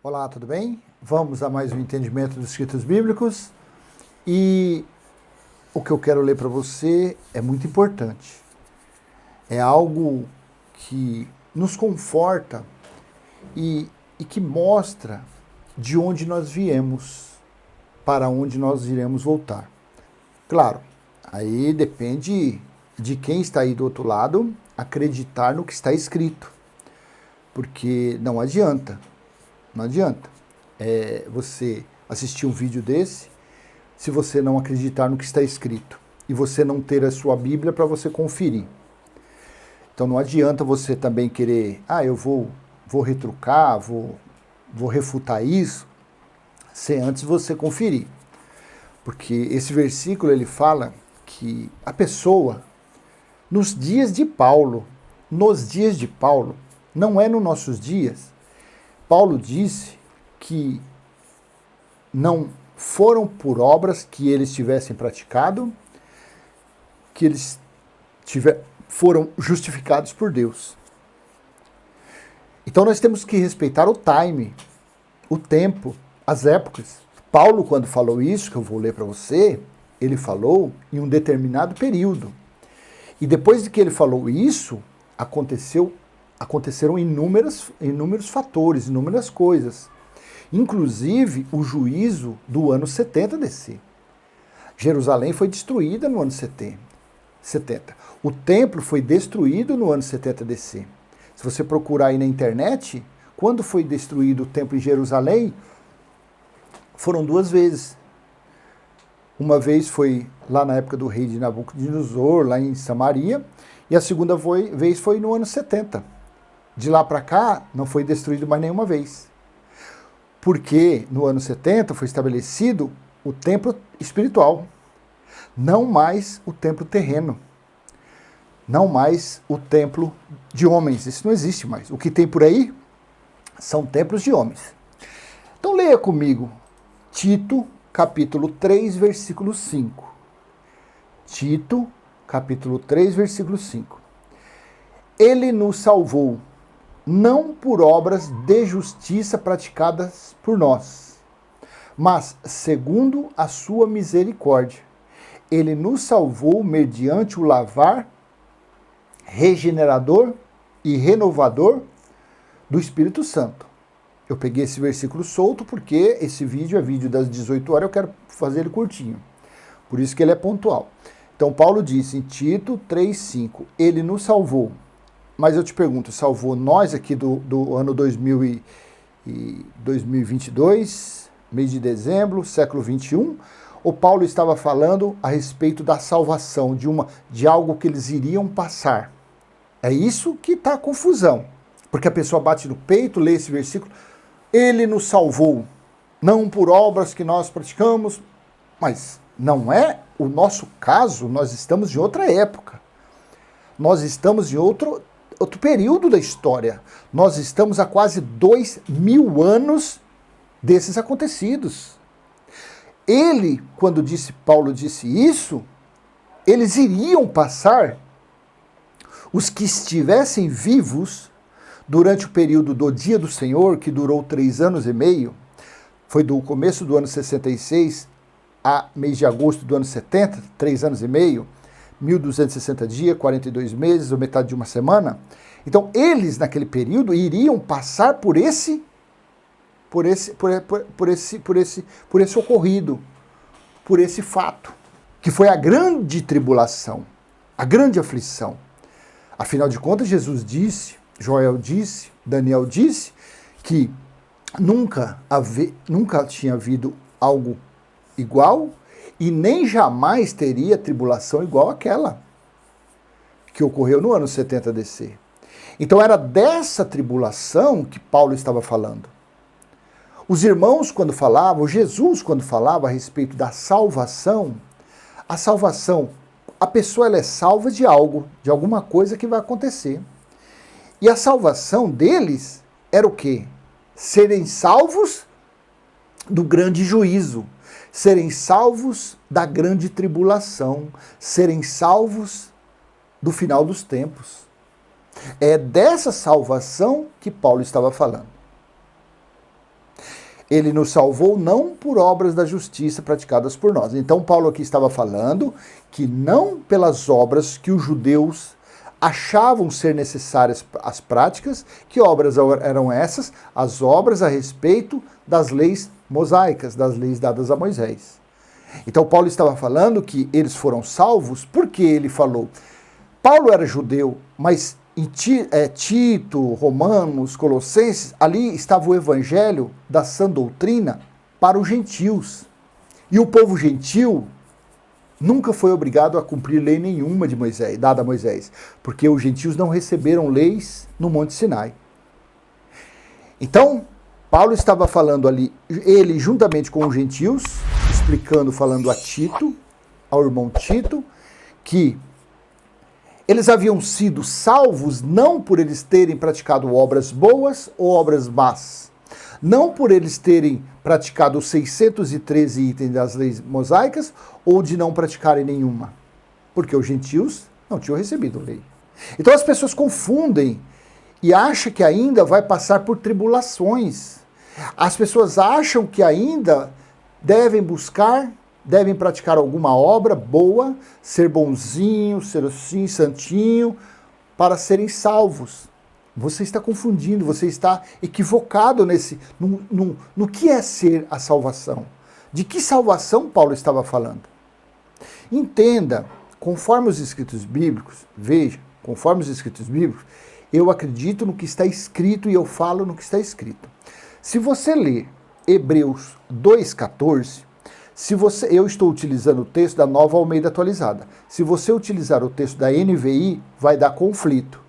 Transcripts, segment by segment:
Olá, tudo bem? Vamos a mais um entendimento dos escritos bíblicos e o que eu quero ler para você é muito importante. É algo que nos conforta e que mostra de onde nós viemos, para onde nós iremos voltar. Claro, aí depende de quem está aí do outro lado acreditar no que está escrito, porque não adianta você assistir um vídeo desse se você não acreditar no que está escrito e você não ter a sua Bíblia para você conferir. Então não adianta você também querer, eu vou retrucar, vou refutar isso, sem antes você conferir. Porque esse versículo ele fala que a pessoa, nos dias de Paulo, não é nos nossos dias, Paulo disse que não foram por obras que eles tivessem praticado, que eles foram justificados por Deus. Então nós temos que respeitar o time, o tempo, as épocas. Paulo, quando falou isso, que eu vou ler para você, ele falou em um determinado período. E depois de que ele falou isso, aconteceram inúmeros fatores, inúmeras coisas. Inclusive o juízo do ano 70 DC. Jerusalém foi destruída no ano 70. O templo foi destruído no ano 70 DC. Se você procurar aí na internet, quando foi destruído o templo em Jerusalém, foram 2 vezes. Uma vez foi lá na época do rei de Nabucodonosor, lá em Samaria, e a segunda vez foi no ano 70. De lá para cá, não foi destruído mais nenhuma vez. Porque no ano 70 foi estabelecido o templo espiritual, não mais o templo terreno, não mais o templo de homens. Isso não existe mais. O que tem por aí são templos de homens. Então leia comigo Tito, capítulo 3, versículo 5. Tito, capítulo 3, versículo 5. Ele nos salvou, não por obras de justiça praticadas por nós, mas segundo a sua misericórdia. Ele nos salvou mediante o lavar regenerador e renovador do Espírito Santo. Eu peguei esse versículo solto porque esse vídeo é vídeo das 18 horas, eu quero fazer ele curtinho. Por isso que ele é pontual. Então Paulo disse em Tito 3,5, ele nos salvou. Mas eu te pergunto, salvou nós aqui do ano 2022, mês de dezembro, século 21? Ou Paulo estava falando a respeito da salvação, de algo que eles iriam passar? É isso que está a confusão. Porque a pessoa bate no peito, lê esse versículo, ele nos salvou, não por obras que nós praticamos, mas não é o nosso caso, nós estamos em outra época. Nós estamos em outro período da história. Nós estamos há quase 2000 anos desses acontecidos. Quando Paulo disse isso, eles iriam passar, os que estivessem vivos durante o período do Dia do Senhor, que durou 3 anos e meio, foi do começo do ano 66 a mês de agosto do ano 70, 3 anos e meio, 1.260 dias, 42 meses, ou metade de uma semana. Então, eles, naquele período, iriam passar por esse ocorrido, por esse fato, que foi a grande tribulação, a grande aflição. Afinal de contas, Jesus disse, Joel disse, Daniel disse, que nunca tinha havido algo igual e nem jamais teria tribulação igual àquela que ocorreu no ano 70 DC. Então era dessa tribulação que Paulo estava falando. Os irmãos quando falavam, Jesus quando falava a respeito da salvação, a pessoa ela é salva de algo, de alguma coisa que vai acontecer. E a salvação deles era o quê? Serem salvos do grande juízo, serem salvos da grande tribulação, serem salvos do final dos tempos. É dessa salvação que Paulo estava falando. Ele nos salvou não por obras da justiça praticadas por nós. Então Paulo aqui estava falando que não pelas obras que os judeus achavam ser necessárias as práticas, que obras eram essas? As obras a respeito das leis mosaicas, das leis dadas a Moisés. Então Paulo estava falando que eles foram salvos porque ele falou. Paulo era judeu, mas em Tito, Romanos, Colossenses, ali estava o evangelho da sã doutrina para os gentios. E o povo gentil nunca foi obrigado a cumprir lei nenhuma de Moisés, dada a Moisés, porque os gentios não receberam leis no Monte Sinai. Então, Paulo estava falando ali, ele juntamente com os gentios, explicando, falando a Tito, ao irmão Tito, que eles haviam sido salvos não por eles terem praticado obras boas ou obras más, não por eles terem praticado os 613 itens das leis mosaicas ou de não praticarem nenhuma, porque os gentios não tinham recebido lei. Então as pessoas confundem e acham que ainda vai passar por tribulações. As pessoas acham que ainda devem buscar, devem praticar alguma obra boa, ser bonzinho, ser assim, santinho, para serem salvos. Você está confundindo, você está equivocado no que é ser a salvação. De que salvação Paulo estava falando? Entenda, conforme os escritos bíblicos, veja, conforme os escritos bíblicos, eu acredito no que está escrito e eu falo no que está escrito. Se você ler Hebreus 2,14, eu estou utilizando o texto da Nova Almeida Atualizada. Se você utilizar o texto da NVI, vai dar conflito.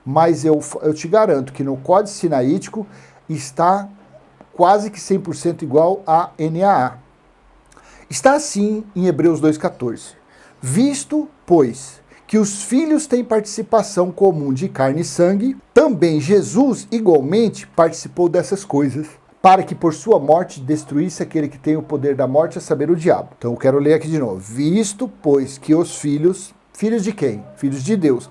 Mas eu te garanto que no Códice Sinaítico está quase que 100% igual a NAA. Está assim em Hebreus 2,14. Visto, pois, que os filhos têm participação comum de carne e sangue, também Jesus igualmente participou dessas coisas, para que por sua morte destruísse aquele que tem o poder da morte, a saber, o diabo. Então eu quero ler aqui de novo. Visto, pois, que os filhos de quem? Filhos de Deus,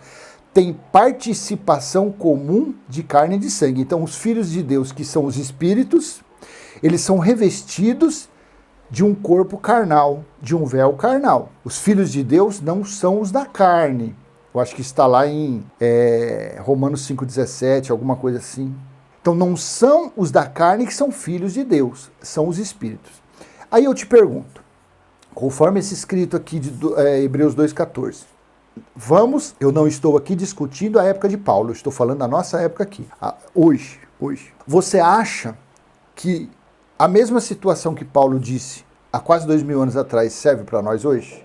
têm participação comum de carne e de sangue. Então os filhos de Deus, que são os espíritos, eles são revestidos de um corpo carnal, de um véu carnal. Os filhos de Deus não são os da carne. Eu acho que está lá em Romanos 5,17, alguma coisa assim. Então não são os da carne que são filhos de Deus, são os espíritos. Aí eu te pergunto, conforme esse escrito aqui de Hebreus 2,14, eu não estou aqui discutindo a época de Paulo, eu estou falando da nossa época aqui, hoje. Você acha que a mesma situação que Paulo disse há quase 2000 anos atrás serve para nós hoje?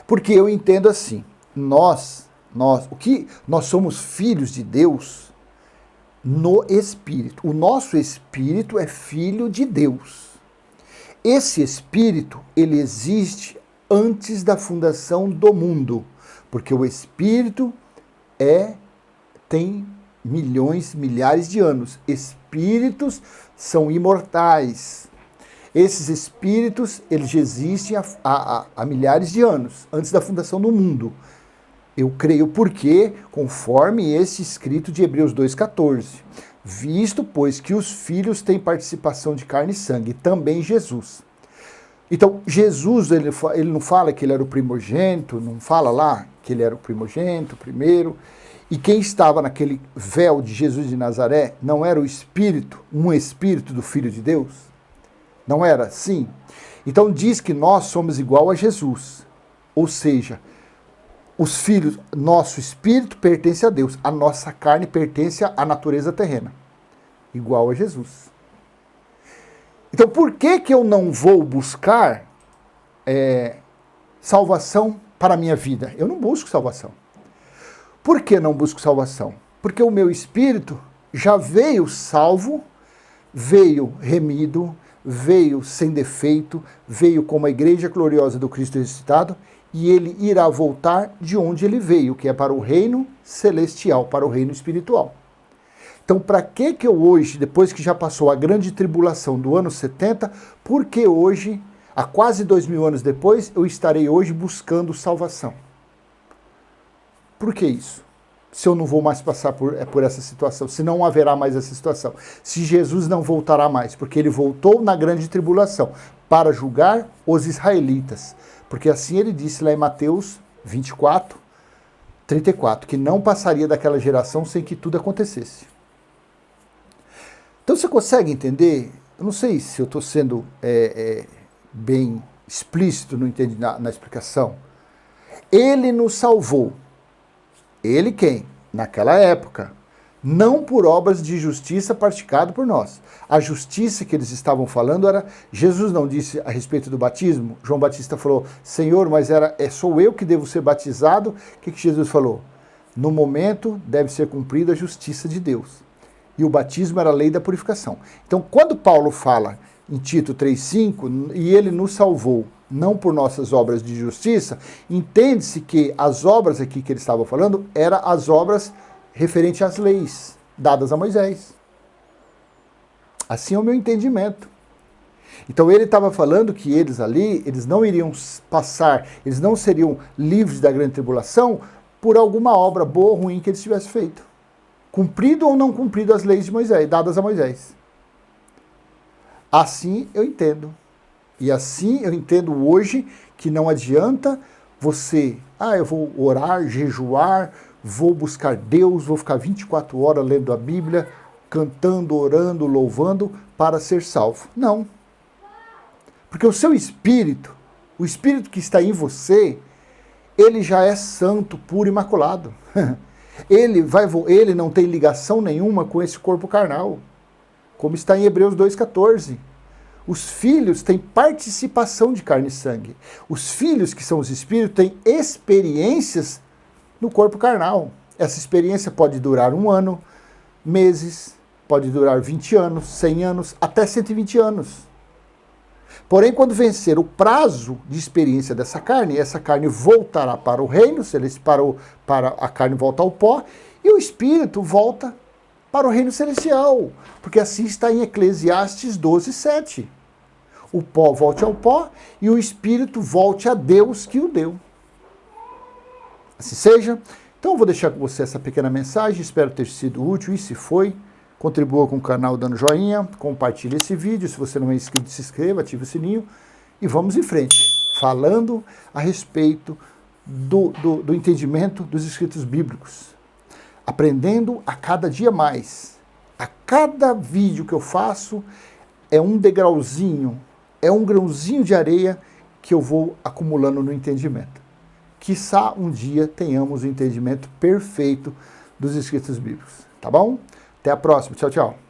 Porque eu entendo assim, nós somos filhos de Deus no Espírito. O nosso Espírito é filho de Deus. Esse Espírito, ele existe antes da fundação do mundo, porque o Espírito tem milhões, milhares de anos. Espíritos são imortais. Esses espíritos, eles existem há milhares de anos, antes da fundação do mundo. Eu creio porque, conforme esse escrito de Hebreus 2,14, visto, pois, que os filhos têm participação de carne e sangue, também Jesus. Então, Jesus, ele não fala que ele era o primogênito, não fala lá que ele era o primogênito, primeiro, e quem estava naquele véu de Jesus de Nazaré não era o Espírito, um Espírito do Filho de Deus? Não era assim? Então diz que nós somos igual a Jesus, ou seja, os filhos, nosso espírito pertence a Deus, a nossa carne pertence à natureza terrena, igual a Jesus. Então por que eu não vou buscar salvação para a minha vida? Eu não busco salvação. Por que não busco salvação? Porque o meu espírito já veio salvo, veio remido, veio sem defeito, veio como a igreja gloriosa do Cristo ressuscitado, e ele irá voltar de onde ele veio, que é para o reino celestial, para o reino espiritual. Então, para que eu hoje, depois que já passou a grande tribulação do ano 70, por que hoje, há quase 2000 anos depois, eu estarei hoje buscando salvação? Por que isso? se eu não vou mais passar por essa situação, se não haverá mais essa situação, se Jesus não voltará mais, porque ele voltou na grande tribulação para julgar os israelitas, porque assim ele disse lá em Mateus 24, 34, que não passaria daquela geração sem que tudo acontecesse. Então você consegue entender? Eu não sei se eu estou sendo bem explícito na explicação. Ele nos salvou. Ele quem? Naquela época. Não por obras de justiça praticado por nós. A justiça que eles estavam falando era... Jesus não disse a respeito do batismo? João Batista falou, Senhor, mas sou eu que devo ser batizado? O que Jesus falou? No momento deve ser cumprida a justiça de Deus. E o batismo era a lei da purificação. Então, quando Paulo fala em Tito 3,5, e ele nos salvou, não por nossas obras de justiça, entende-se que as obras aqui que ele estava falando eram as obras referentes às leis dadas a Moisés. Assim é o meu entendimento. Então ele estava falando que eles ali, eles não iriam passar, eles não seriam livres da grande tribulação por alguma obra boa ou ruim que eles tivessem feito. Cumprido ou não cumprido as leis de Moisés, dadas a Moisés. Assim eu entendo. E assim eu entendo hoje que não adianta você, eu vou orar, jejuar, vou buscar Deus, vou ficar 24 horas lendo a Bíblia, cantando, orando, louvando para ser salvo. Não. Porque o seu espírito, o espírito que está em você, ele já é santo, puro, imaculado. Ele não tem ligação nenhuma com esse corpo carnal. Como está em Hebreus 2,14. Os filhos têm participação de carne e sangue. Os filhos, que são os espíritos, têm experiências no corpo carnal. Essa experiência pode durar 1 ano, meses, pode durar 20 anos, 100 anos, até 120 anos. Porém, quando vencer o prazo de experiência dessa carne, essa carne voltará para o reino, se ele parou, a carne volta ao pó, e o espírito volta para o reino celestial, porque assim está em Eclesiastes 12:7. O pó volte ao pó e o espírito volte a Deus que o deu. Assim seja. Então eu vou deixar com você essa pequena mensagem, espero ter sido útil, e se foi, contribua com o canal dando joinha, compartilhe esse vídeo, se você não é inscrito, se inscreva, ative o sininho, e vamos em frente, falando a respeito do entendimento dos escritos bíblicos. Aprendendo a cada dia mais. A cada vídeo que eu faço é um degrauzinho, é um grãozinho de areia que eu vou acumulando no entendimento. Quiçá um dia tenhamos o entendimento perfeito dos escritos bíblicos. Tá bom? Até a próxima. Tchau, tchau.